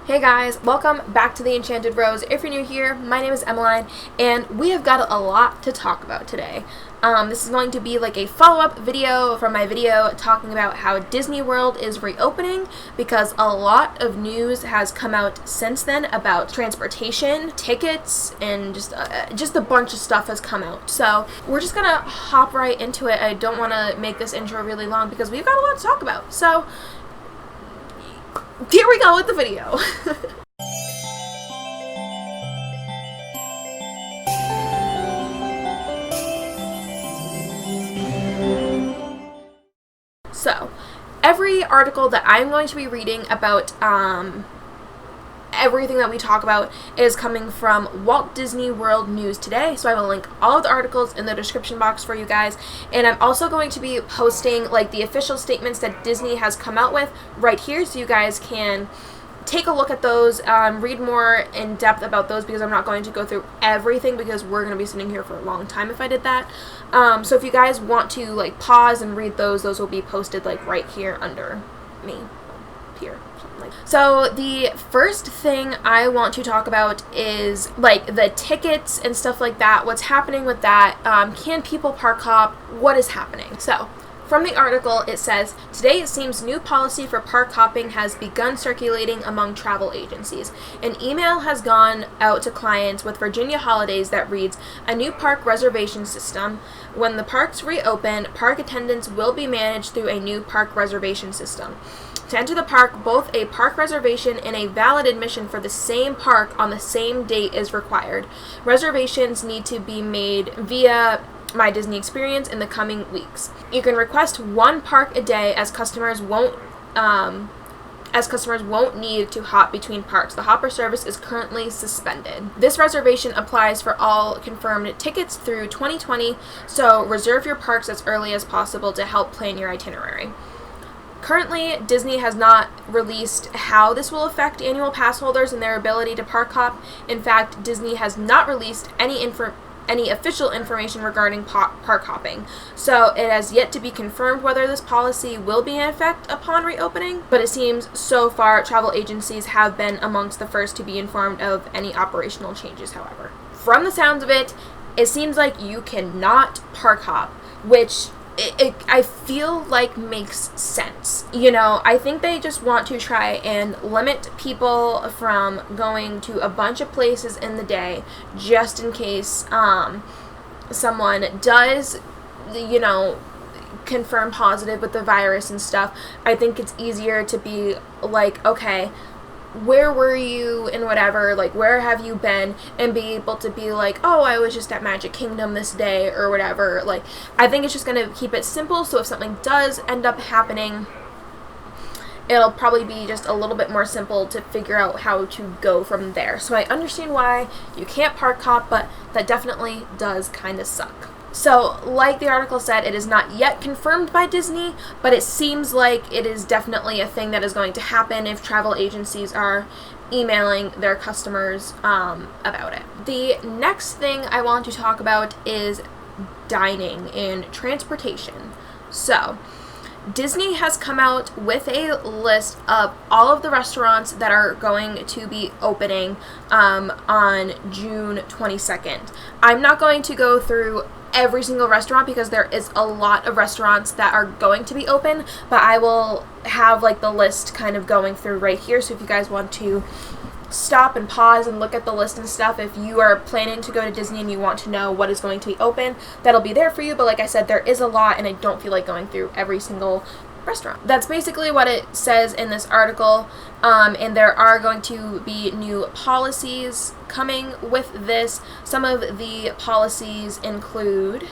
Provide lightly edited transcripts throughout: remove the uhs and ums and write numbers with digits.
Hey guys, welcome back to the Enchanted Rose. If you're new here, my name is Emmeline, and we have got a lot to talk about today. This is going to be like a follow-up video from my video talking about how Disney World is reopening, because a lot of news has come out since then about transportation, tickets, and just a bunch of stuff has come out. So we're just gonna hop right into it. I don't want to make this intro really long because we've got a lot to talk about. So here we go with the video. So, every article that I'm going to be reading about everything that we talk about is coming from Walt Disney World News Today, so I will link all of the articles in the description box for you guys, and I'm also going to be posting like the official statements that Disney has come out with right here, so you guys can take a look at those, read more in depth about those, because I'm not going to go through everything because we're going to be sitting here for a long time if I did that. So if you guys want to like pause and read those will be posted like right here under me, here. So the first thing I want to talk about is like the tickets and stuff like that. What's happening with that? Can people park hop? What is happening? So from the article, it says, today it seems new policy for park hopping has begun circulating among travel agencies. An email has gone out to clients with Virginia Holidays that reads, a new park reservation system. When the parks reopen, park attendance will be managed through a new park reservation system. To enter the park, both a park reservation and a valid admission for the same park on the same date is required. Reservations need to be made via My Disney Experience in the coming weeks. You can request one park a day as customers won't need to hop between parks. The hopper service is currently suspended. This reservation applies for all confirmed tickets through 2020, so reserve your parks as early as possible to help plan your itinerary. Currently, Disney has not released how this will affect annual pass holders and their ability to park hop. In fact, Disney has not released any official information regarding park hopping, so it has yet to be confirmed whether this policy will be in effect upon reopening, but it seems so far travel agencies have been amongst the first to be informed of any operational changes. However, from the sounds of it, it seems like you cannot park hop, which I feel like makes sense. You know, I think they just want to try and limit people from going to a bunch of places in the day, just in case someone does, you know, confirm positive with the virus and stuff. I think it's easier to be like, okay, where were you and whatever, like where have you been, and be able to be like, oh, I was just at Magic Kingdom this day or whatever. Like, I think it's just going to keep it simple, so if something does end up happening, it'll probably be just a little bit more simple to figure out how to go from there. So I understand why you can't park hop, but that definitely does kind of suck. So, like the article said, it is not yet confirmed by Disney, but it seems like it is definitely a thing that is going to happen if travel agencies are emailing their customers about it. The next thing I want to talk about is dining and transportation. So, Disney has come out with a list of all of the restaurants that are going to be opening on June 22nd. I'm not going to go through every single restaurant because there is a lot of restaurants that are going to be open, but I will have like the list kind of going through right here, so if you guys want to stop and pause and look at the list and stuff, if you are planning to go to Disney and you want to know what is going to be open, that'll be there for you. But like I said, there is a lot, and I don't feel like going through every single restaurant. That's basically what it says in this article, and there are going to be new policies coming with this. Some of the policies include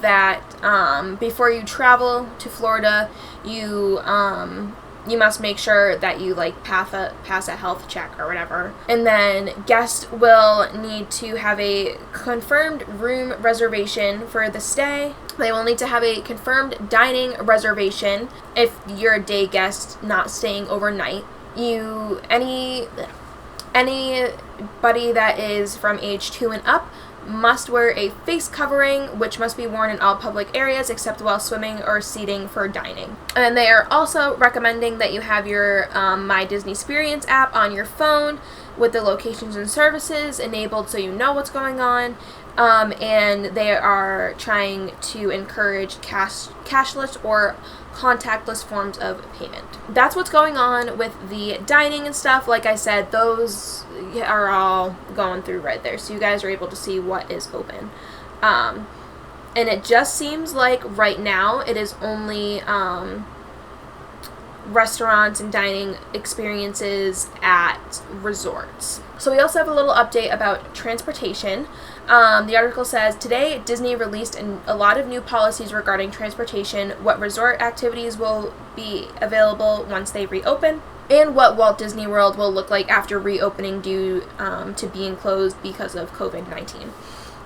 that before you travel to Florida, you must make sure that you like pass a health check or whatever. And then guests will need to have a confirmed room reservation for the stay. They will need to have a confirmed dining reservation if you're a day guest not staying overnight. Anybody that is from age 2 and up must wear a face covering, which must be worn in all public areas except while swimming or seating for dining. And they are also recommending that you have your My Disney Experience app on your phone with the locations and services enabled so you know what's going on. And they are trying to encourage cashless or contactless forms of payment. That's what's going on with the dining and stuff. Like I said, those are all going through right there, so you guys are able to see what is open. And it just seems like right now it is only restaurants and dining experiences at resorts. So we also have a little update about transportation. The article says, today Disney released a lot of new policies regarding transportation, what resort activities will be available once they reopen, and what Walt Disney World will look like after reopening due to being closed because of COVID-19.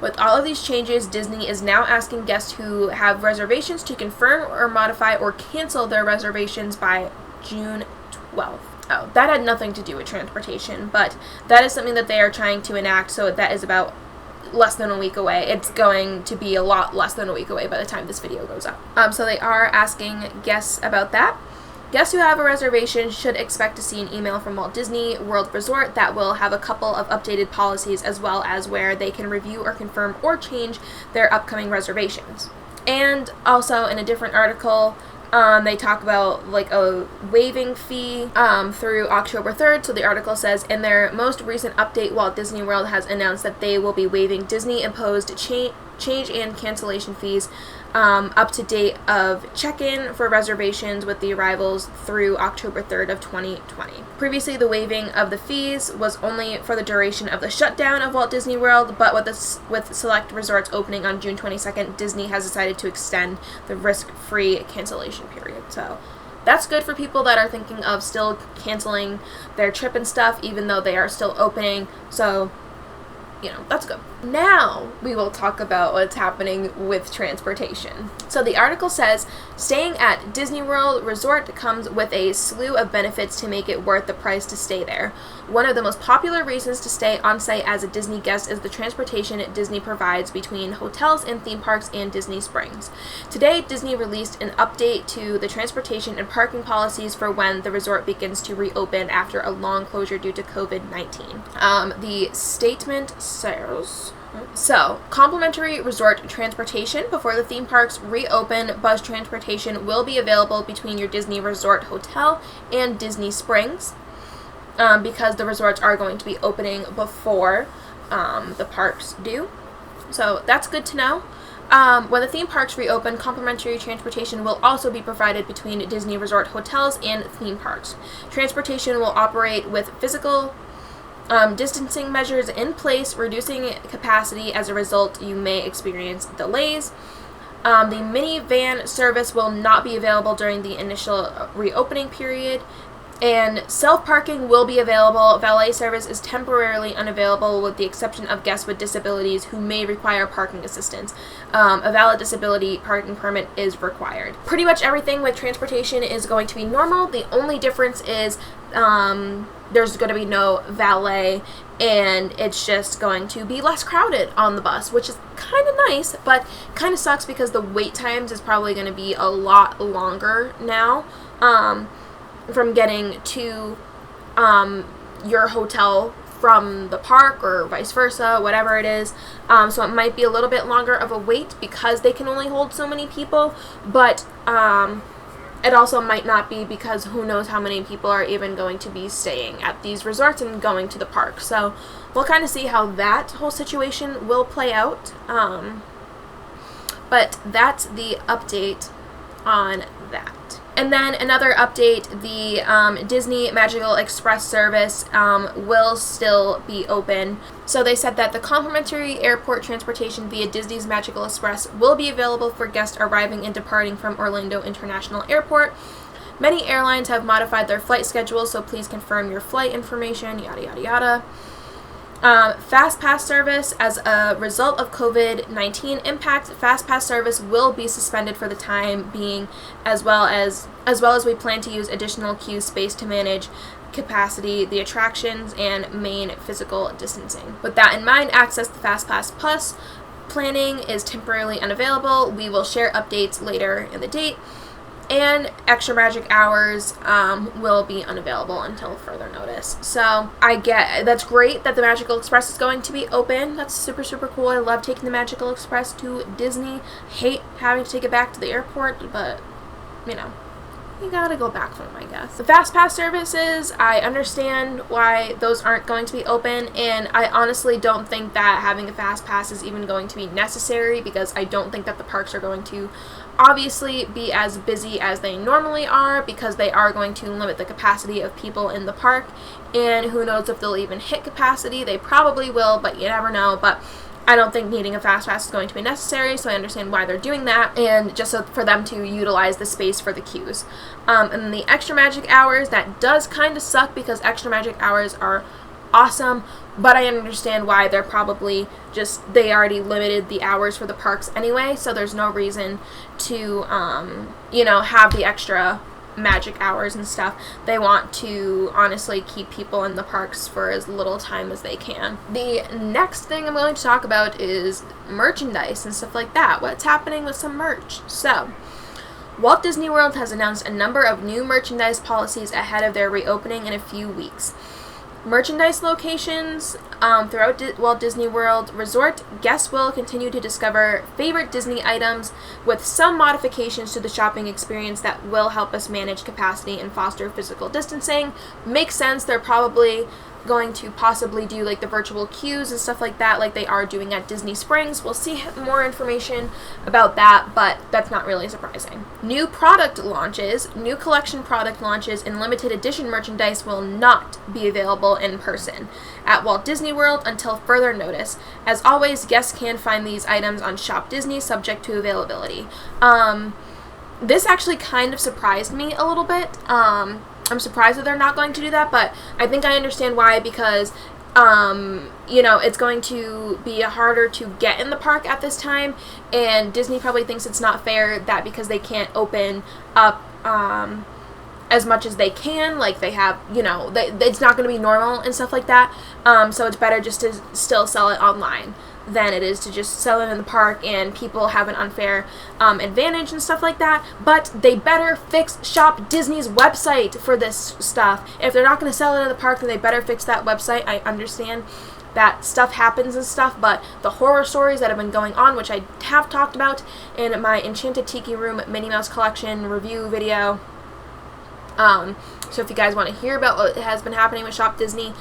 With all of these changes, Disney is now asking guests who have reservations to confirm or modify or cancel their reservations by June 12th. Oh, that had nothing to do with transportation, but that is something that they are trying to enact, so that is about less than a week away. It's going to be a lot less than a week away by the time this video goes up. So they are asking guests about that. Guests who have a reservation should expect to see an email from Walt Disney World Resort that will have a couple of updated policies, as well as where they can review or confirm or change their upcoming reservations. And also in a different article, they talk about like a waiving fee through October 3rd. So the article says, in their most recent update, Walt Disney World has announced that they will be waiving Disney-imposed change and cancellation fees up to date of check-in for reservations with the arrivals through October 3rd of 2020. Previously, the waiving of the fees was only for the duration of the shutdown of Walt Disney World, but with select resorts opening on June 22nd, Disney has decided to extend the risk-free cancellation period. So that's good for people that are thinking of still canceling their trip and stuff, even though they are still opening. So, you know, that's good. Now we will talk about what's happening with transportation. So the article says, staying at Disney World Resort comes with a slew of benefits to make it worth the price to stay there. One of the most popular reasons to stay on site as a Disney guest is the transportation Disney provides between hotels and theme parks and Disney Springs. Today, Disney released an update to the transportation and parking policies for when the resort begins to reopen after a long closure due to COVID-19. The statement says, so, complimentary resort transportation before the theme parks reopen. Bus transportation will be available between your Disney Resort Hotel and Disney Springs because the resorts are going to be opening before the parks do. So, that's good to know. When the theme parks reopen, complimentary transportation will also be provided between Disney Resort hotels and theme parks. Transportation will operate with physical distancing measures in place, reducing capacity. As a result, you may experience delays. The minivan service will not be available during the initial reopening period, and self-parking will be available. Valet service is temporarily unavailable with the exception of guests with disabilities who may require parking assistance. A valid disability parking permit is required. Pretty much everything with transportation is going to be normal. The only difference is there's going to be no valet, and it's just going to be less crowded on the bus, which is kind of nice, but kind of sucks because the wait times is probably going to be a lot longer now from getting to your hotel from the park or vice versa, whatever it is. So it might be a little bit longer of a wait because they can only hold so many people, but it also might not be because who knows how many people are even going to be staying at these resorts and going to the park. So we'll kind of see how that whole situation will play out. But that's the update on that. And then another update, the Disney Magical Express service will still be open. So they said that the complimentary airport transportation via Disney's Magical Express will be available for guests arriving and departing from Orlando International Airport. Many airlines have modified their flight schedules, so please confirm your flight information, yada, yada, yada. FastPass service, as a result of COVID-19 impact, FastPass service will be suspended for the time being, as well as we plan to use additional queue space to manage capacity, the attractions, and main physical distancing. With that in mind, access to FastPass Plus planning is temporarily unavailable. We will share updates later in the date. And extra magic hours will be unavailable until further notice. So that's great that the Magical Express is going to be open. That's super, super cool. I love taking the Magical Express to Disney. Hate having to take it back to the airport, but, you know, you gotta go back home, I guess. The FastPass services, I understand why those aren't going to be open, and I honestly don't think that having a FastPass is even going to be necessary, because I don't think that the parks are going to obviously be as busy as they normally are, because they are going to limit the capacity of people in the park, and who knows if they'll even hit capacity. They probably will, but you never know. But I don't think needing a FastPass is going to be necessary, so I understand why they're doing that, and just so for them to utilize the space for the queues. And the extra magic hours, that does kind of suck, because extra magic hours are awesome, but I understand why they're probably they already limited the hours for the parks anyway, so there's no reason to, have the extra magic hours and stuff. They want to honestly keep people in the parks for as little time as they can. The next thing I'm going to talk about is merchandise and stuff like that. What's happening with some merch? So, Walt Disney World has announced a number of new merchandise policies ahead of their reopening in a few weeks. Merchandise locations throughout Walt Disney World Resort, guests will continue to discover favorite Disney items with some modifications to the shopping experience that will help us manage capacity and foster physical distancing. Makes sense. They're probably going to possibly do like the virtual queues and stuff like that, like they are doing at Disney Springs. We'll see more information about that, but that's not really surprising. New product launches, new collection product launches, and limited edition merchandise will not be available in person at Walt Disney World until further notice. As always, guests can find these items on Shop Disney, subject to availability. This actually kind of surprised me a little bit. I'm surprised that they're not going to do that, but I think I understand why, because, it's going to be harder to get in the park at this time, and Disney probably thinks it's not fair that because they can't open up as much as they can, like they have, it's not going to be normal and stuff like that, so it's better just to still sell it online than it is to just sell it in the park, and people have an unfair advantage and stuff like that. But they better fix Shop Disney's website for this stuff. If they're not going to sell it in the park, then they better fix that website. I understand that stuff happens and stuff, but the horror stories that have been going on, which I have talked about in my Enchanted Tiki Room Minnie Mouse Collection review video, so if you guys want to hear about what has been happening with Shop Disney,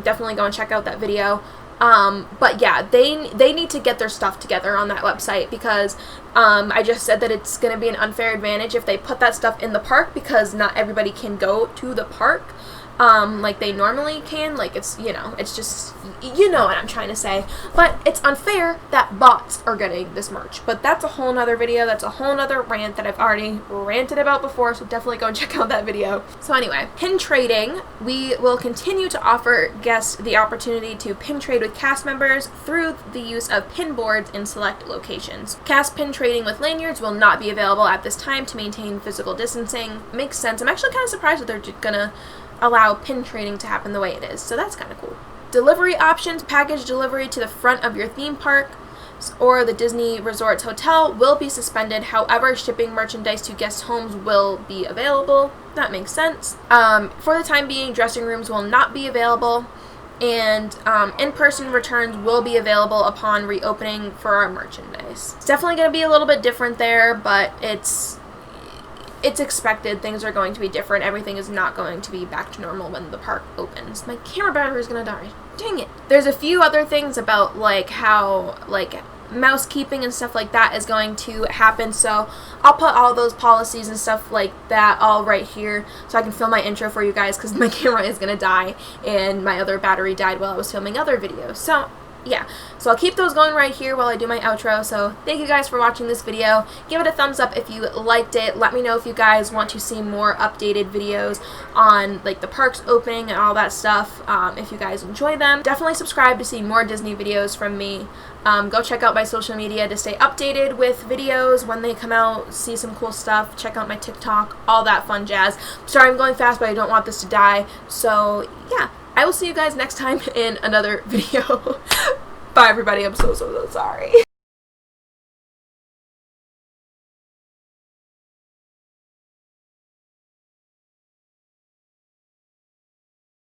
definitely go and check out that video. But yeah, they need to get their stuff together on that website, because I just said that it's going to be an unfair advantage if they put that stuff in the park, because not everybody can go to the park like they normally can. Like, it's just, you know what I'm trying to say. But it's unfair that bots are getting this merch. But that's a whole nother video. That's a whole nother rant that I've already ranted about before, so definitely go and check out that video. So anyway, pin trading. We will continue to offer guests the opportunity to pin trade with cast members through the use of pin boards in select locations. Cast pin trading with lanyards will not be available at this time to maintain physical distancing. Makes sense. I'm actually kind of surprised that they're gonna allow pin trading to happen the way it is, so that's kind of cool. Delivery options, package delivery to the front of your theme park or the Disney Resorts Hotel will be suspended. However, shipping merchandise to guest homes will be available. That makes sense. For the time being, dressing rooms will not be available, and in-person returns will be available upon reopening for our merchandise. It's definitely going to be a little bit different there, but it's expected. Things are going to be different. Everything is not going to be back to normal when the park opens. My camera battery is going to die. Dang it. There's a few other things about, like, how, like, mousekeeping and stuff like that is going to happen, so I'll put all those policies and stuff like that all right here so I can film my intro for you guys, because my camera is going to die and my other battery died while I was filming other videos. So yeah, so I'll keep those going right here while I do my outro. So thank you guys for watching this video. Give it a thumbs up if you liked it. Let me know if you guys want to see more updated videos on like the parks opening and all that stuff. If you guys enjoy them, definitely subscribe to see more Disney videos from me. Go check out my social media to stay updated with videos when they come out, see some cool stuff, check out my TikTok, all that fun jazz. Sorry I'm going fast, but I don't want this to die. So yeah, I will see you guys next time in another video. Bye everybody, I'm so sorry.